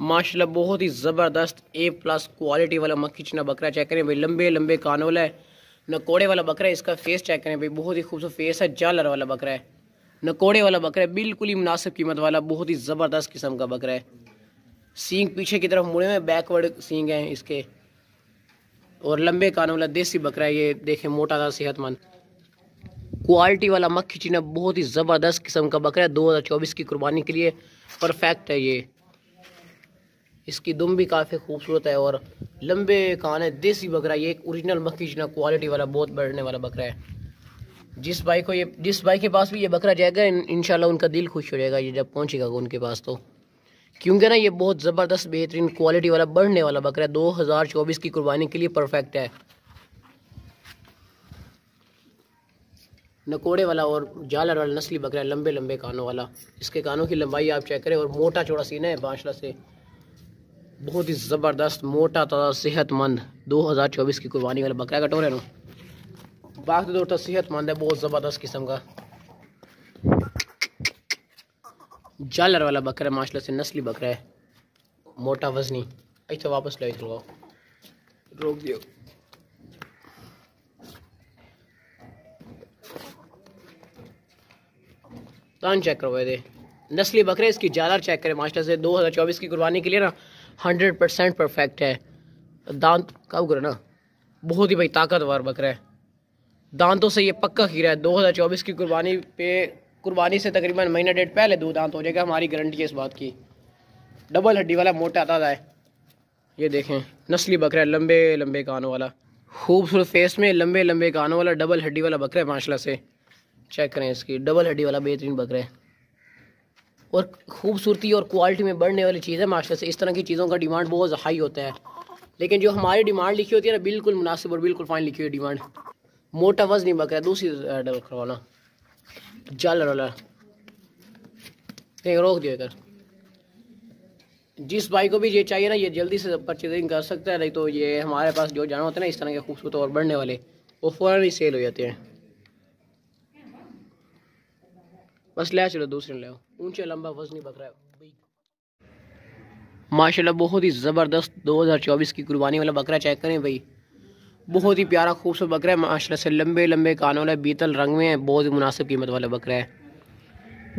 माशाल्लाह बहुत ही ज़बरदस्त A+ क्वालिटी वाला मक्खी चीना बकरा चेक करें भाई, लंबे लंबे कान वाला है, नकोड़े वाला बकरा है। इसका फेस चेक करें भाई, बहुत ही खूबसूरत फेस है, जालर वाला बकरा है, नकोड़े वाला बकरा है, बिल्कुल ही मुनासिब कीमत वाला बहुत ही ज़बरदस्त किस्म का बकरा है। सींग पीछे की तरफ मुड़े हुए, बैकवर्ड सींग हैं इसके, और लंबे कानों वाला देसी बकरा है। ये देखें, मोटा था, सेहतमंद क्वालिटी वाला मक्खी चीना बहुत ही ज़बरदस्त किस्म का बकरा है। 2024 की कुर्बानी के लिए परफेक्ट है ये। इसकी दुम भी काफ़ी खूबसूरत है और लंबे कान है, देसी बकरा। ये एक ओरिजिनल मक्खी चीना क्वालिटी वाला बहुत बढ़ने वाला बकरा है। जिस भाई के पास भी ये बकरा जाएगा, इंशाल्लाह उनका दिल खुश हो जाएगा ये जब पहुंचेगा उनके पास, तो क्योंकि ना ये बहुत ज़बरदस्त बेहतरीन क्वालिटी वाला बढ़ने वाला बकरा है। 2024 की कुर्बानी के लिए परफेक्ट है। नकोड़े वाला और जालर वाला नस्ली बकरा है, लंबे लंबे कानों वाला। इसके कानों की लंबाई आप चेक करें, और मोटा चौड़ा सीना है माशाल्लाह से, बहुत ही ज़बरदस्त मोटा ताज़ा सेहतमंद 2024 की कुर्बानी वाला बकरा। कटोरे नो बाकी तो सेहतमंद है, बहुत ज़बरदस्त किस्म का जालर वाला बकरा है माशाल्लाह से, नस्ली बकरा है, मोटा वजनी। अच्छा वापस ले चलो, रोक दियो। दान चेक करवाए दे, नस्ली बकरे। इसकी जालर चेक करें माशाल्लाह से, 2024 की कुर्बानी के लिए ना 100% परफेक्ट है। दांत कब करो ना, बहुत ही भाई ताकतवर बकरा है, दांतों से ये पक्का खीरा है। 2024 की कुर्बानी से तकरीबन महीना डेढ़ पहले 2 दांत हो जाएगा, हमारी गारंटी है इस बात की। डबल हड्डी वाला मोटा ताज़ा है। ये देखें, नस्ली बकरा है, लंबे लंबे कानों वाला, खूबसूरत फेस में लंबे लंबे कानों वाला डबल हड्डी वाला बकरा है माशाल्लाह से। चेक करें, इसकी डबल हड्डी वाला बेहतरीन बकरा है और खूबसूरती और क्वालिटी में बढ़ने वाली चीज़ है माशाल्लाह से। इस तरह की चीज़ों का डिमांड बहुत हाई होता है, लेकिन जो हमारी डिमांड लिखी होती है ना, बिल्कुल मुनासिब और बिल्कुल फाइन लिखी हुई डिमांड। मोटा वजनी बकरा है, दूसरी डबल करवाना जालर वाला। कहीं रोक दिया कर। जिस भाई को भी ये चाहिए ना, ये जल्दी से परचेजिंग कर सकता है, नहीं तो ये हमारे पास जो जानवर होते हैं ना इस तरह के खूबसूरत और बढ़ने वाले, वो फ़ौरन ही सेल हो जाते हैं। बस ले चलो, दूसरे ले आओ। ऊंचे लंबा वजनी बकरा है माशाल्लाह, बहुत ही ज़बरदस्त 2024 की कुर्बानी वाला बकरा। चेक करें भाई, बहुत ही प्यारा खूबसूरत बकरा है माशाल्लाह से, लंबे लंबे कानों वाला, बीतल रंग में है, बहुत ही मुनासिब कीमत वाला बकरा है।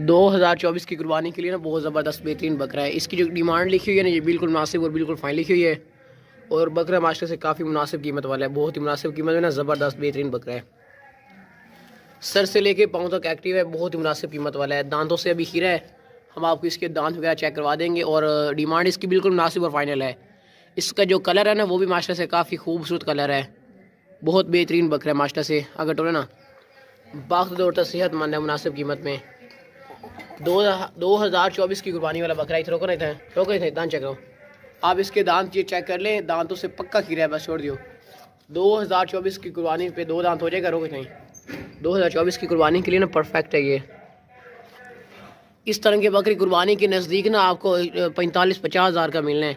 2024 की कुर्बानी के लिए ना बहुत ज़बरदस्त बेहतरीन बकरा है। इसकी जो डिमांड लिखी हुई है ना, ये बिल्कुल मुनासिब और बिल्कुल फाइन लिखी हुई है, और बकरा माशाल्लाह से काफ़ी मुनासिब कीमत वाला है, बहुत ही मुनासिब कीमत में ना, ज़बरदस्त बेहतरीन बकरा है। सर से लेके पाँव तक एक्टिव है, बहुत ही मुनासिब कीमत वाला है। दांतों से अभी खीरा है, हम आपको इसके दांत वगैरह चेक करवा देंगे, और डिमांड इसकी बिल्कुल मुनासिब और फाइनल है। इसका जो कलर है ना, वो भी माशाल्लाह से काफ़ी खूबसूरत कलर है, बहुत बेहतरीन बकरा है माशाल्लाह से। अगर टोले ना बाकी दौड़ता सेहतमंद है, मुनासिब कीमत में। 2024 की कुर्बानी वाला बकरा। इधर रोको, नहीं था रोको, इधर दांत चेक करो आप, इसके दांत ये चेक कर लें, दांतों से पक्का खीरा है, बस छोड़ दियो। 2024 की कुर्बानी पे 2 दांत हो जाएगा, रोको नहीं। 2024 की कुर्बानी के लिए ना परफेक्ट है ये। इस तरह के बकरी कुर्बानी के नज़दीक ना आपको 45-50 हज़ार का मिलना है।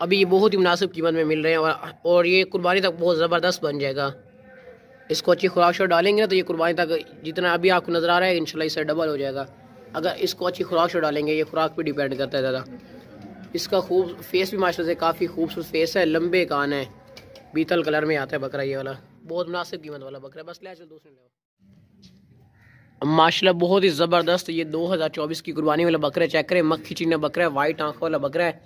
अभी ये बहुत ही मुनासिब कीमत में मिल रहे हैं, और ये कुर्बानी तक बहुत ज़बरदस्त बन जाएगा। इसको अच्छी खुराक शोर डालेंगे ना, तो ये कुर्बानी तक जितना अभी आपको नज़र आ रहा है इंशाल्लाह इससे डबल हो जाएगा, अगर इसको अच्छी खुराक शोर डालेंगे। ये खुराक पे डिपेंड करता है ज़्यादा। इसका खूब फेस भी माशाल्लाह से काफ़ी खूबसूरत फेस है, लंबे कान है, बीतल कलर में आता है बकरा ये वाला, बहुत मुनासिब कीमत वाला बकरा है। बस ले चलो, दूसरे ले माशाल्लाह, बहुत ही ज़बरदस्त ये 2024 की कुर्बानी वाला बकरा। चेक करें, मक्खी चीना बकरा है, वाइट आंखों वाला बकरा है,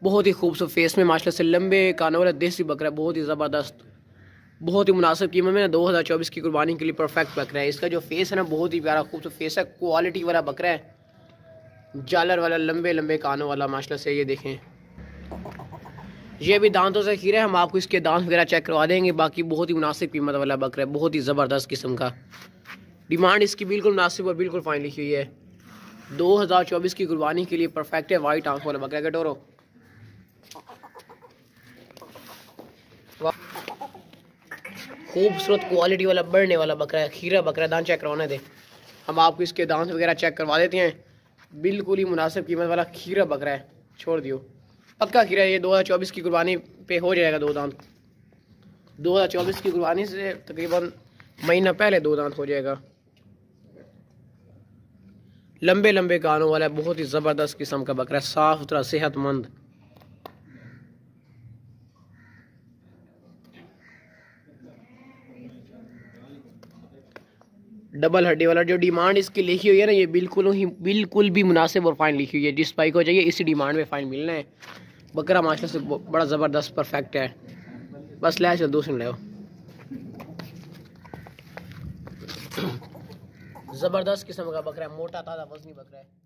बहुत ही खूबसूरत फेस में माशाल्लाह से, लंबे कानों वाला देसी बकरा है, बहुत ही ज़बरदस्त, बहुत ही मुनासिब कीमत में 2024 की कुर्बानी के लिए परफेक्ट बकरा है। इसका जो फेस है ना, बहुत ही प्यारा खूबसूरत फेस है, क्वालिटी वाला बकरा है, जालर वाला, लंबे लंबे कानों वाला माशाल्लाह से। ये देखें, ये भी दांतों से खीरा है, हम आपको इसके दांत वगैरह चेक करवा देंगे। बाकी बहुत ही मुनासिब कीमत वाला बकरा है, बहुत ही ज़बरदस्त किस्म का। डिमांड इसकी बिल्कुल मुनासिब और बिल्कुल फाइन लिखी हुई है। 2024 की कुर्बानी के लिए परफेक्ट है, वाइट आंखों वाला बकरा। कटोरो खूबसूरत क्वालिटी वाला बढ़ने वाला बकरा है, खीरा बकरा। दांत चेक करवाने दे, हम आपको इसके दांत वगैरह चेक करवा देते हैं। बिल्कुल ही मुनासिब कीमत वाला खीरा बकरा है, छोड़ दियो, पक्का खीरा है। ये 2024 की कुर्बानी पे हो जाएगा 2 दांत। 2024 की कुर्बानी से तकरीबन महीना पहले 2 दांत हो जाएगा। लंबे लंबे कानों वाला है, बहुत ही ज़बरदस्त किस्म का बकरा है, साफ़ सुथरा सेहतमंद। डबल हड्डी वाला। जो डिमांड इसकी लिखी हुई है ना, ये बिल्कुल भी मुनासिब और फाइन लिखी हुई है। जिस भाई को चाहिए इसी डिमांड में फाइन मिलना है। बकरा माशाल्लाह से बड़ा ज़बरदस्त परफेक्ट है। बस ले चल दूसरे ले ज़बरदस्त किस्म का बकरा है, मोटा ताज़ा वज़नी बकरा है।